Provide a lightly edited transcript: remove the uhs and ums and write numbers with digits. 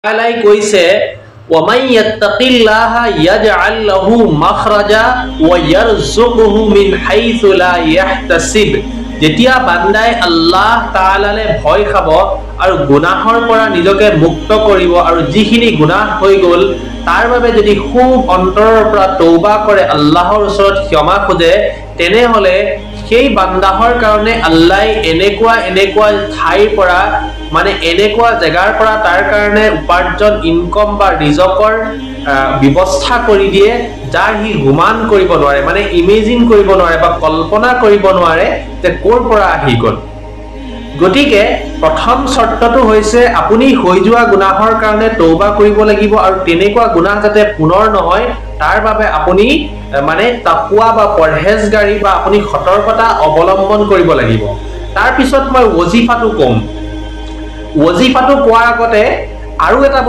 আলাই কৈছে ওয়ামাই ইয়াত্তাকিল্লাহা ইয়াজআল লাহু মাখরাজা ওয়া ইয়ারযুকুহু মিন হাইসু লা ইয়াহতাসিব। যেতিয়া বান্দাই আল্লাহ তাআলালে ভয় খাব আৰু গুনাহৰ পৰা নিজকে মুক্ত কৰিব আৰু যিখিনি গুনাহ হৈ গল তাৰ বাবে যদি খুব অন্তৰৰ পৰা তওবা কৰে আল্লাহৰ ওচৰত ক্ষমা খোজে তেনেহলে সেই বান্দাহৰ কাৰণে আল্লাহ এনেকুৱা ঠাইৰ পৰা মানে এনেকুৱা জায়গাৰ পৰা তাৰ কাৰণে উপাৰ্জন ইনকাম বা ৰিজকৰ ব্যৱস্থা কৰি দিয়ে যাৰ হি গুমান কৰিব নোৱাৰে মানে ইমেজিন কৰিব নোৱাৰে বা কল্পনা কৰিব নোৱাৰে যে কোৰ পৰা আহি গল। গতিকে প্ৰথম শৰ্তটো হৈছে আপুনি হৈ যোৱা গুনাহৰ কাৰণে তওবা কৰিব লাগিব আৰু তেনেকুৱা গুনাহ যাতে পুনৰ নহয় তাৰ বাবে আপুনি মানে তাকওয়া বা পৰহেজগাৰী বা আপুনি সতৰ্কতা অৱলম্বন কৰিব লাগিব। তাৰ পিছত মই ওজিফাটো কম। ওজিফাটো কোৱাৰ আগতে আৰু এটা